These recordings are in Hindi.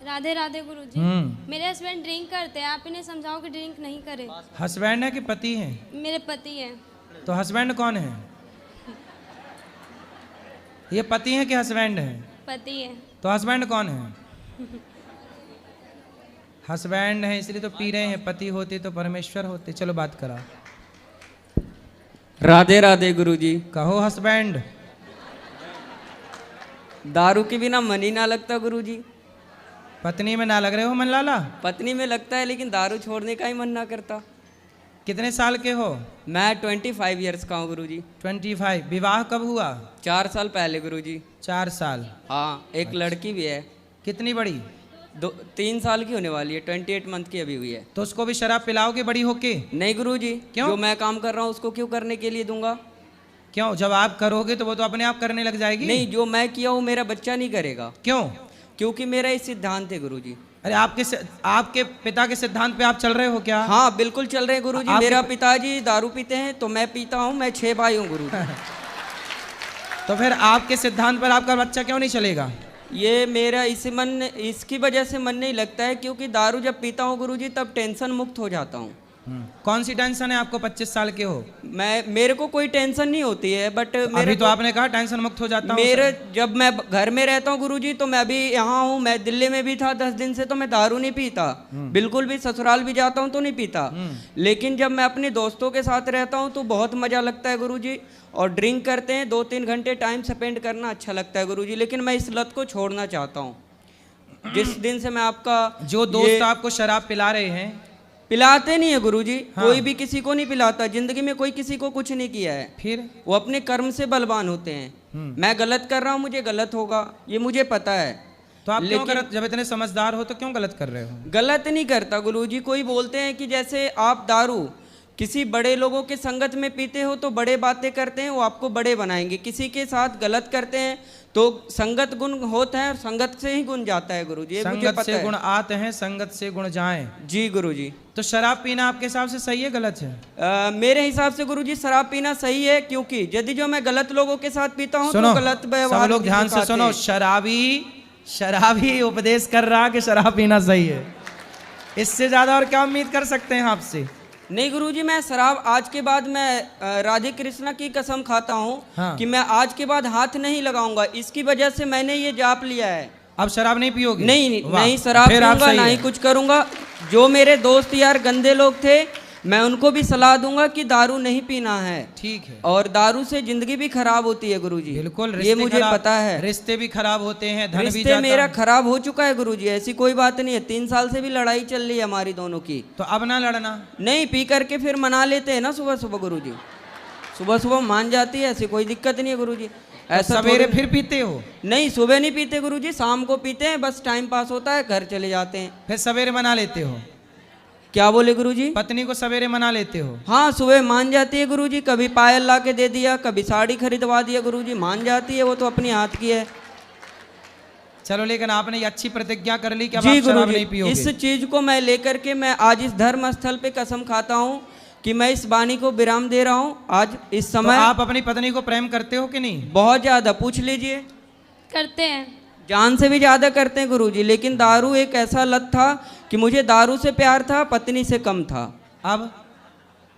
राधे राधे गुरुजी। मेरे हस्बैंड ड्रिंक करते हैं, आप इन्हें समझाओ कि ड्रिंक नहीं करे। हस्बैंड है कि पति है? मेरे पति हैं। तो हस्बैंड कौन है? ये पति है कि हस्बैंड है? पति है। तो हस्बैंड कौन है? हस्बैंड है इसलिए तो पी रहे हैं, पति होते तो परमेश्वर होते। चलो बात करा। राधे राधे गुरुजी। कहो हस्बैंड। दारू के बिना मन ही ना लगता गुरुजी। पत्नी में ना लग रहे हो मन लाला? पत्नी में लगता है लेकिन दारू छोड़ने का ही मन ना करता। कितने साल के हो? मैं 25 ईयर्स का हूँ गुरुजी। 25। विवाह कब हुआ? 4 साल पहले गुरुजी। 4 साल। हाँ, एक लड़की भी है। कितनी बड़ी? 3 साल की होने वाली है, 28 मंथ की अभी हुई है। तो उसको भी शराब पिलाओगे बड़ी होके? नहीं गुरुजी। क्यों? जो मैं काम कर रहा हूँ उसको क्यों करने के लिए दूंगा? क्यों? जब आप करोगे तो वो तो अपने आप करने लग जाएगी। नहीं, जो मैं किया हूँ मेरा बच्चा नहीं करेगा। क्यों? क्योंकि मेरा ये सिद्धांत है गुरुजी। अरे आपके पिता के सिद्धांत पे आप चल रहे हो क्या? हाँ बिल्कुल चल रहे हैं गुरुजी। मेरा पिताजी दारू पीते हैं तो मैं पीता हूँ। मैं 6 भाई हूँ गुरुजी। तो फिर आपके सिद्धांत पर आपका बच्चा क्यों नहीं चलेगा? ये मेरा इसकी वजह से मन नहीं लगता है, क्योंकि दारू जब पीता हूँ गुरुजी तब टेंशन मुक्त हो जाता हूँ। कौन सी टेंशन है आपको? 25 साल के हो। मेरे को कोई टेंशन नहीं होती है, बट अभी तो आपने कहा टेंशन मुक्त हो जाता हूँ। जब मैं घर में रहता हूँ गुरुजी तो मैं अभी यहाँ हूँ, मैं दिल्ली में भी था 10 दिन से, तो मैं दारू नहीं पीता बिल्कुल भी। ससुराल भी जाता हूँ तो नहीं पीता। लेकिन जब मैं अपने दोस्तों के साथ रहता हूँ तो बहुत मजा लगता है गुरुजी। और ड्रिंक करते हैं 2-3 घंटे टाइम स्पेंड करना अच्छा लगता है गुरुजी। लेकिन मैं इस लत को छोड़ना चाहता हूँ। जिस दिन से मैं आपका जो दोस्त आपको शराब पिला रहे हैं, पिलाते नहीं है गुरुजी। हाँ। कोई भी किसी को नहीं पिलाता। जिंदगी में कोई किसी को कुछ नहीं किया है। फिर वो अपने कर्म से बलवान होते हैं। मैं गलत कर रहा हूँ, मुझे गलत होगा, ये मुझे पता है। तो आप क्यों गलत? जब इतने समझदार हो तो क्यों गलत कर रहे हो? गलत नहीं करता गुरुजी। कोई बोलते हैं कि जैसे आप दारू किसी बड़े लोगों के संगत में पीते हो तो बड़े बातें करते हैं, वो आपको बड़े बनाएंगे। किसी के साथ गलत करते हैं तो संगत गुण होता है और संगत से ही गुण जाता है गुरुजी। ये मुझे पता है। संगत से गुण आते हैं, संगत से गुण जाएं। जी गुरुजी। तो शराब पीना आपके हिसाब से सही है गलत है? मेरे हिसाब से गुरुजी शराब पीना सही है, क्योंकि यदि जो मैं गलत लोगों के साथ पीता हूँ तो गलत व्यवहार। सब लोग ध्यान से सुनो। शराबी उपदेश कर रहा कि शराब पीना सही है। इससे ज्यादा और क्या उम्मीद कर सकते हैं आपसे? नहीं गुरुजी, मैं शराब आज के बाद मैं राधे कृष्णा की कसम खाता हूँ। हाँ। कि मैं आज के बाद हाथ नहीं लगाऊंगा। इसकी वजह से मैंने ये जाप लिया है। अब शराब नहीं पियोगे? नहीं शराब पीऊंगा, ना ही कुछ करूंगा। जो मेरे दोस्त यार गंदे लोग थे मैं उनको भी सलाह दूंगा कि दारू नहीं पीना है। ठीक है। और दारू से जिंदगी भी खराब होती है गुरुजी। बिल्कुल, ये मुझे पता है। रिश्ते भी खराब होते हैं, धन भी रिश्ते जाता मेरा है। खराब हो चुका है गुरुजी, ऐसी कोई बात नहीं है। 3 साल से भी लड़ाई चल रही है हमारी दोनों की। तो अब ना लड़ना। नहीं, पी करके फिर मना लेते हैं ना सुबह सुबह गुरुजी। सुबह सुबह मान जाती है, ऐसी कोई दिक्कत नहीं है गुरुजी। ऐसा सवेरे फिर पीते हो? नहीं, सुबह नहीं पीते गुरुजी, शाम को पीते हैं। बस टाइम पास होता है, घर चले जाते हैं। फिर सवेरे मना लेते हो? क्या बोले गुरुजी? पत्नी को सवेरे मना लेते हो? हाँ, सुबह मान जाती है गुरुजी। कभी पायल ला के दे दिया, कभी साड़ी खरीदवा दिया गुरुजी, मान जाती है। वो तो अपनी हाथ की है। चलो, लेकिन आपने ये अच्छी प्रतिज्ञा कर ली कि अब जी आप शराब गुरुजी, नहीं पियोगे। इस चीज को मैं लेकर के मैं आज इस धर्म स्थल पे कसम खाता हूँ कि मैं इस वाणी को विराम दे रहा हूँ आज इस समय। तो आप अपनी पत्नी को प्रेम करते हो कि नहीं? बहुत ज्यादा, पूछ लीजिए। करते हैं। जान से भी ज्यादा करते हैं गुरुजी। लेकिन दारू एक ऐसा लत था कि मुझे दारू से प्यार था, पत्नी से कम था।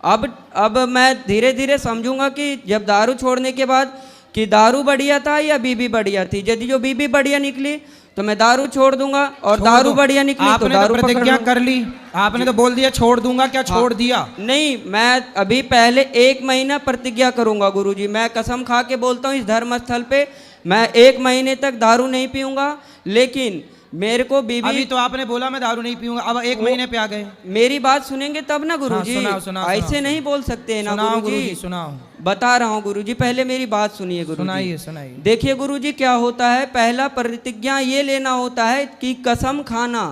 अब मैं धीरे धीरे समझूंगा कि जब दारू छोड़ने के बाद कि दारू बढ़िया था या बीबी बढ़िया थी। यदि जो बीबी बढ़िया निकली तो मैं दारू छोड़ दूंगा, और दारू बढ़िया निकली तो दारू प्रतिज्ञा कर ली। आपने तो बोल दिया छोड़ दूंगा, क्या छोड़ दिया? नहीं, मैं अभी पहले 1 महीना प्रतिज्ञा करूंगा गुरुजी। मैं कसम खा के बोलता हूँ इस धर्म स्थल पे मैं 1 महीने तक दारू नहीं पीऊंगा। लेकिन मेरे को बीबी, अभी तो आपने बोला मैं दारू नहीं पीऊंगा, अब 1 महीने पे आ गए। मेरी बात सुनेंगे तब ना गुरुजी। हाँ, सुनाओ, ऐसे नहीं बोल सकते हैं ना गुरुजी। सुनाओ। बता रहा हूँ गुरुजी, पहले मेरी बात सुनिए गुरुजी। सुनाइए। देखिए गुरुजी, क्या होता है, पहला प्रतिज्ञा ये लेना होता है कि कसम खाना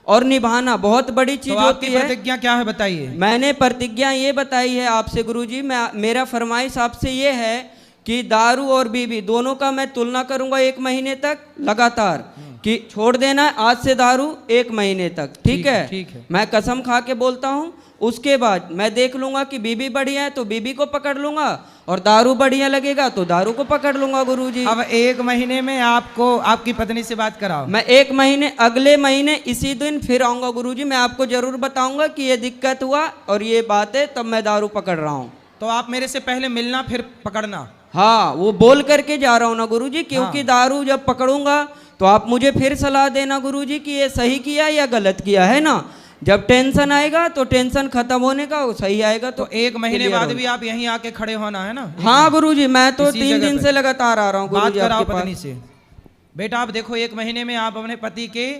और निभाना बहुत बड़ी चीज होती है। प्रतिज्ञा क्या है बताइए? मैंने प्रतिज्ञा ये बताई है आपसे गुरुजी। मेरा फरमाइश आपसे ये है कि दारू और बीबी दोनों का मैं तुलना करूंगा 1 महीने तक लगातार, कि छोड़ देना है आज से दारू 1 महीने तक। ठीक है। मैं कसम खा के बोलता हूँ। उसके बाद मैं देख लूंगा कि बीबी बढ़िया है तो बीबी को पकड़ लूंगा, और दारू बढ़िया लगेगा तो दारू को पकड़ लूंगा गुरुजी। अब 1 महीने में आपको आपकी पत्नी से बात कराओ। मैं 1 महीने, अगले महीने इसी दिन फिर आऊंगा गुरुजी। मैं आपको जरूर बताऊंगा कि ये दिक्कत हुआ और ये बात है, तब मैं दारू पकड़ रहा हूँ। तो आप मेरे से पहले मिलना फिर पकड़ना। हाँ, वो बोल करके जा रहा हूँ ना गुरुजी, क्योंकि दारू जब पकड़ूंगा तो आप मुझे फिर सलाह देना गुरुजी कि ये सही किया या गलत किया, है ना। जब टेंशन आएगा तो टेंशन खत्म होने का, वो सही आएगा तो 1 महीने बाद भी आप यहीं आके खड़े होना है ना। हाँ गुरुजी, मैं तो इसी 3 जगह दिन पे। से लगातार आ रहा हूँ बात गुरुजी कराओ आपके पत्नी पास। से। बेटा आप देखो 1 महीने में आप अपने पति के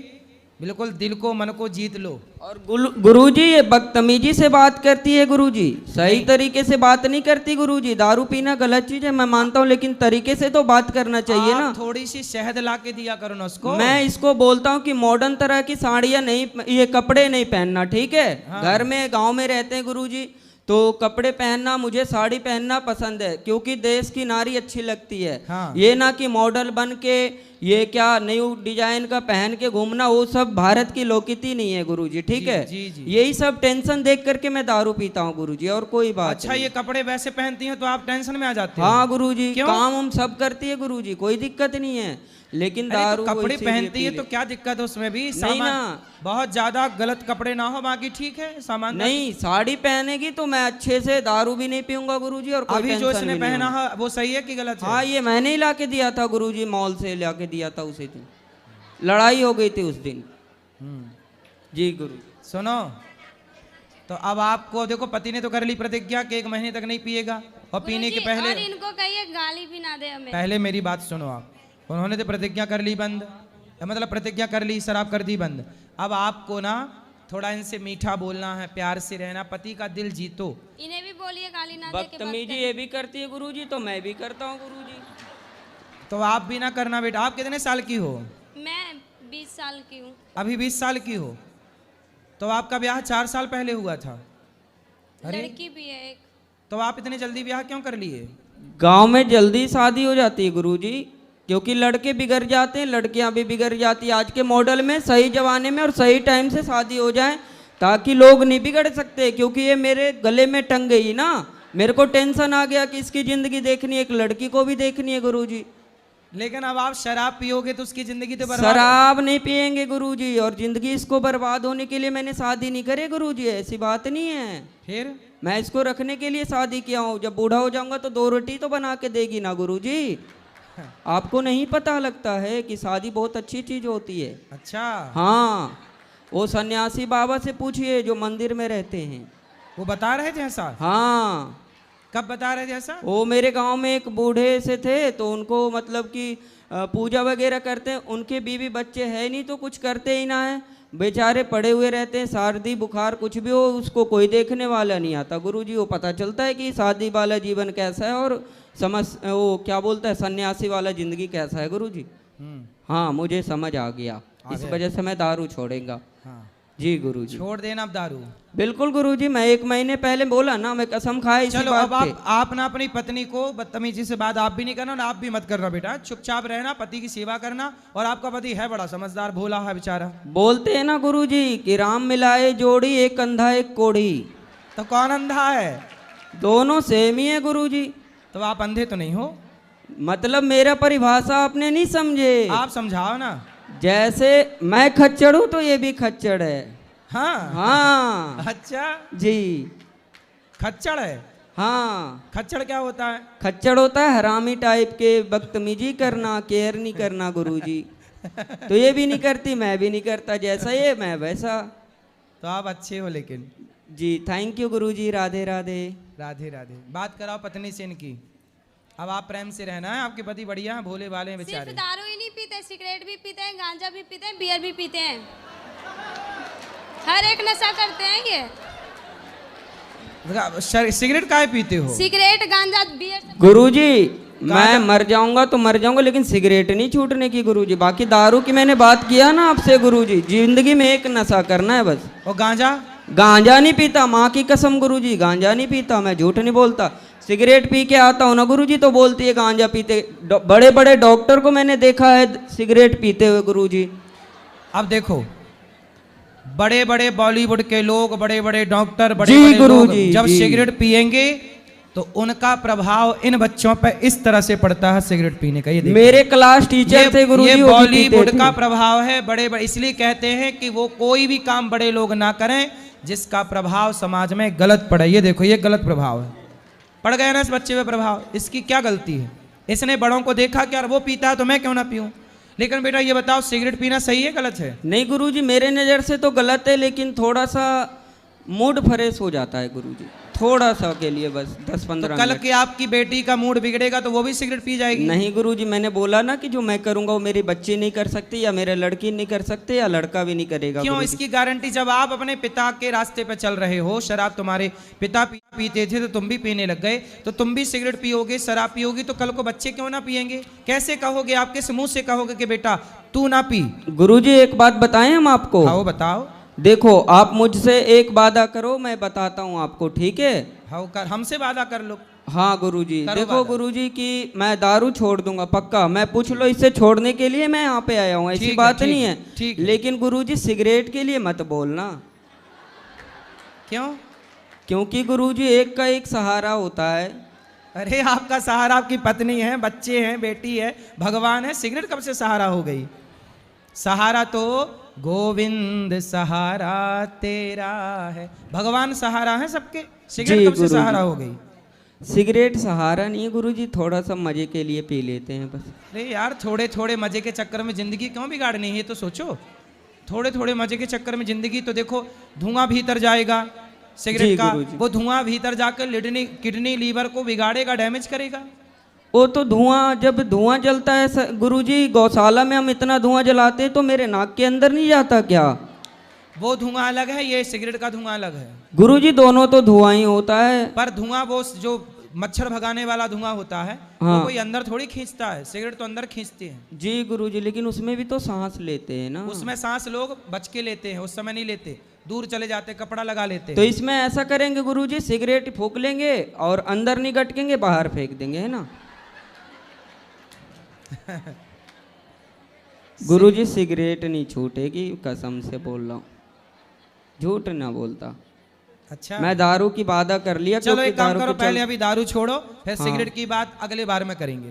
बिल्कुल दिल को मन को जीत लो। और गुरुजी ये बदतमीजी से बात करती है गुरुजी, सही तरीके से बात नहीं करती गुरुजी। दारू पीना गलत चीज है, मैं मानता हूँ, लेकिन तरीके से तो बात करना चाहिए ना। आप थोड़ी सी शहद ला के दिया करो ना उसको। मैं इसको बोलता हूँ कि मॉडर्न तरह की साड़ियाँ नहीं, ये कपड़े नहीं पहनना, ठीक है। घर में गांव में रहते हैं गुरुजी, तो कपड़े पहनना, मुझे साड़ी पहनना पसंद है, क्योंकि देश की नारी अच्छी लगती है। हाँ। ये ना कि मॉडल बन के ये क्या न्यू डिजाइन का पहन के घूमना, वो सब भारत की लोकनीति नहीं है गुरुजी, ठीक है। जी। यही सब टेंशन देख करके मैं दारू पीता हूँ गुरुजी, और कोई बात अच्छा नहीं। ये कपड़े वैसे पहनती हैं तो आप टेंशन में आ जाते हो। हाँ गुरुजी, क्यों? काम हम सब करती है गुरुजी, कोई दिक्कत नहीं है, लेकिन अरे दारू तो कपड़े इसीलिए पहनती पी है ले। तो क्या दिक्कत है उसमें भी। नहीं सामान ना। बहुत ज्यादा गलत कपड़े ना हो, बाकी ठीक है सामान। नहीं, साड़ी पहनेगी तो मैं अच्छे से दारू भी नहीं पीऊंगा गुरुजी, और कोई अभी जो टेंशन इसने भी नहीं पहना होगी। है वो सही है कि गलत है? हाँ, ये मैंने ही ला के दिया था गुरुजी, मॉल से ला के दिया था उसी दिन। लड़ाई हो गई थी उस दिन। जी गुरु। सुनो, तो अब आपको देखो पति ने तो कर ली प्रतिज्ञा कि 1 महीने तक नहीं पिएगा, और पीने के गुरुजी, पहले और इनको कहिए गाली भी ना दे हमें। पहले मेरी बात सुनो आप। उन्होंने तो प्रतिज्ञा कर ली बंद, मतलब प्रतिज्ञा कर ली, शराब कर दी बंद। अब आपको ना थोड़ा इनसे मीठा बोलना है, प्यार से रहना, पति का दिल जीतो। इन्हें भी बोलिए गाली ना दे के बात बदतमीजी करें। ये भी करती है गुरुजी, तो मैं भी करता हूँ गुरुजी। तो आप भी ना करना बेटा। आप कितने साल की हो? मैं 20 साल की हूँ। अभी 20 साल की हो, तो आपका ब्याह 4 साल पहले हुआ था। अरे लड़की भी है एक। तो आप इतने जल्दी ब्याह क्यों कर लिए? गांव में जल्दी शादी हो जाती है गुरुजी, क्योंकि लड़के बिगड़ जाते हैं, लड़कियां भी बिगड़ जाती है। आज के मॉडल में सही जमाने में और सही टाइम से शादी हो जाए, ताकि लोग नहीं बिगड़ सकते। क्योंकि ये मेरे गले में टंग गई ना, मेरे को टेंशन आ गया कि इसकी जिंदगी देखनी है, एक लड़की को भी देखनी है गुरुजी। लेकिन अब आप शराब पियोगे तो उसकी जिंदगी तो बर्बाद। शराब नहीं पिएंगे गुरुजी, और जिंदगी इसको बर्बाद होने के लिए मैंने शादी नहीं करे गुरुजी, ऐसी बात नहीं है। फिर मैं इसको रखने के लिए शादी किया हूँ। जब बूढ़ा हो जाऊंगा तो 2 रोटी तो बना के देगी ना गुरुजी। आपको नहीं पता लगता है कि शादी बहुत अच्छी चीज होती है। अच्छा, हाँ, वो सन्यासी बाबा से पूछिए जो मंदिर में रहते हैं, वो बता रहे थे ऐसा? हाँ। कब बता रहे थे ऐसा? वो मेरे गांव में एक बूढ़े से थे, तो उनको मतलब कि पूजा वगैरह करते हैं, उनके बीवी बच्चे है नहीं तो कुछ करते ही ना है, बेचारे पड़े हुए रहते हैं। सर्दी बुखार कुछ भी हो, उसको कोई देखने वाला नहीं आता गुरुजी। वो पता चलता है कि शादी वाला जीवन कैसा है और वो क्या बोलता है सन्यासी वाला जिंदगी कैसा है गुरुजी। हाँ, मुझे समझ आ गया, इस वजह से मैं दारू छोड़ेगा। हाँ। जी गुरुजी। छोड़ देना अब दारू। बिल्कुल गुरुजी, मैं 1 महीने पहले बोला ना, मैं कसम खाया इसी चलो बात अब पे। आप ना अपनी पत्नी को बदतमीजी से बात आप भी नहीं करना, ना आप भी मत करना बेटा। चुपचाप रहना, पति की सेवा करना। और आपका पति है बड़ा समझदार, भोला है बेचारा। बोलते हैं ना गुरुजी कि राम मिलाए जोड़ी, एक अंधा एक कोढ़ी। तो कौन अंधा है? दोनों सेम ही है गुरुजी। तो आप अंधे तो नहीं हो? मतलब मेरा परिभाषा आपने नहीं समझे। आप समझाओ ना। जैसे मैं खच्चर हूं तो ये भी खच्चर है। हाँ हाँ अच्छा, जी। खच्चड़ है? हाँ, खच्चड़ क्या होता है? खच्चर होता है हरामी टाइप के, बदतमीजी करना, केयर नहीं करना गुरुजी। तो ये भी नहीं करती, मैं भी नहीं करता, जैसा ये मैं वैसा। तो आप अच्छे हो लेकिन। जी थैंक यू गुरुजी, राधे राधे। राधे राधे। बात कराओ पत्नी से इनकी। अब आप प्रेम से रहना है, आपके पति बढ़िया हैं, भोले वाले हैं सिर्फ बेचारे। दारू ही नहीं पीते, सिगरेट भी पीते हैं, गांजा भी पीते हैं, बियर भी पीते हैं, हर एक नशा करते हैं ये। सिगरेट काहे पीते हो? सिगरेट गांजा बियर सब। गुरुजी मैं मर जाऊंगा तो मर जाऊंगा, लेकिन सिगरेट नहीं छूटने की गुरुजी। बाकी दारू की मैंने बात किया ना आपसे गुरुजी, जिंदगी में एक नशा करना है बस। और गांजा? गांजा नहीं पीता, माँ की कसम गुरुजी, गांजा नहीं पीता, मैं झूठ नहीं बोलता। सिगरेट पी के आता हूँ ना गुरुजी तो बोलती है गांजा पीते। बड़े बड़े डॉक्टर को मैंने देखा है सिगरेट पीते हुए गुरुजी। अब देखो, बड़े बड़े बॉलीवुड के लोग, बड़े बड़े डॉक्टर, बड़े जी बड़े लोग गुरुजी, जब जी। सिगरेट पिएंगे तो उनका प्रभाव इन बच्चों पर इस तरह से पड़ता है सिगरेट पीने का। ये देखिए, मेरे क्लास टीचर थे गुरुजी, ये वो भी बॉलीवुड पीते का थे। प्रभाव है। बड़े बड़े इसलिए कहते हैं कि वो कोई भी काम बड़े लोग ना करें जिसका प्रभाव समाज में गलत पड़े। ये देखो, ये गलत प्रभाव है, पड़ गया ना इस बच्चे पे प्रभाव। इसकी क्या गलती है? इसने बड़ों को देखा कि यार वो पीता है तो मैं क्यों ना पीऊं। लेकिन बेटा ये बताओ, सिगरेट पीना सही है गलत है? नहीं गुरुजी, मेरे नज़र से तो गलत है, लेकिन थोड़ा सा मूड फ्रेश हो जाता है गुरुजी, थोड़ा सा के लिए, बस 10-15 तो कल मिनट। की आपकी बेटी का मूड बिगड़ेगा तो वो भी सिगरेट पी जाएगी? नहीं गुरुजी, मैंने बोला ना कि जो मैं करूंगा वो मेरी बच्ची नहीं कर सकती, या मेरे लड़की नहीं कर सकते, या लड़का भी नहीं करेगा। क्यों? गुरुजी। इसकी गारंटी, जब आप अपने पिता के रास्ते पे चल रहे हो, शराब तुम्हारे पिता पीते थे तो तुम भी पीने लग गए, तो तुम भी सिगरेट पियोगे, शराब पियोगी, तो कल को बच्चे क्यों ना पियेंगे? कैसे कहोगे? आप किस मुंह से कहोगे कि बेटा तू ना पी? गुरुजी एक बात बताएं हम आपको। हाँ बताओ। देखो, आप मुझसे एक वादा करो, मैं बताता हूँ आपको, ठीक है? हाँ कर, हमसे वादा कर लो। हाँ गुरुजी, करो देखो वादा। गुरुजी कि मैं दारू छोड़ दूंगा पक्का। मैं पूछ लो इससे छोड़ने के लिए मैं यहाँ पे आया हूँ, ऐसी ठीक है, बात ठीक नहीं है, है। ठीक है। लेकिन गुरुजी सिगरेट के लिए मत बोलना, क्यों? क्योंकि गुरुजी एक का एक सहारा होता है। अरे आपका सहारा आपकी पत्नी है, बच्चे हैं, बेटी है, भगवान है। सिगरेट कब से सहारा हो गई? सहारा तो गोविंद सहारा तेरा है, भगवान सहारा है सबके। सिगरेट जी, कब से गुरुजी। सहारा हो गई? सिगरेट सहारा नहीं है गुरुजी, थोड़ा सा मजे के लिए पी लेते हैं बस। अरे यार, थोड़े थोड़े मजे के चक्कर में जिंदगी क्यों बिगाड़नी है? ये तो सोचो, थोड़े थोड़े मजे के चक्कर में जिंदगी, तो देखो धुआं भीतर जाएगा जी, सिगरेट का, गुरुजी। वो धुआं भीतर जाकर किडनी लीवर को बिगाड़ेगा, डैमेज करेगा। वो तो धुआं, जब धुआं जलता है गुरुजी, गौशाला में हम इतना धुआं जलाते हैं तो मेरे नाक के अंदर नहीं जाता क्या? वो धुआं अलग है, ये सिगरेट का धुआं अलग है। गुरुजी दोनों तो धुआं ही होता है। पर धुआं वो जो मच्छर भगाने वाला धुआं होता है, हाँ। वो कोई अंदर थोड़ी खींचता है, सिगरेट तो अंदर खींचती है। जी गुरुजी, लेकिन उसमें भी तो सांस लेते हैं ना। उसमें सांस लोग बच के लेते हैं, उस समय नहीं लेते, दूर चले जाते, कपड़ा लगा लेते तो हैं। इसमें ऐसा करेंगे गुरुजी, सिगरेट फूक लेंगे और अंदर नहीं गटकेंगे, बाहर फेंक देंगे, है ना? गुरुजी सिगरेट नहीं छूटेगी, कसम से बोल रहा हूँ, झूठ ना बोलता। अच्छा, मैं दारू की वादा कर लिया। चलो क्योंकि एक काम दारू करो, के पहले चल- अभी दारू छोड़ो, फिर हाँ। सिगरेट की बात अगले बार में करेंगे।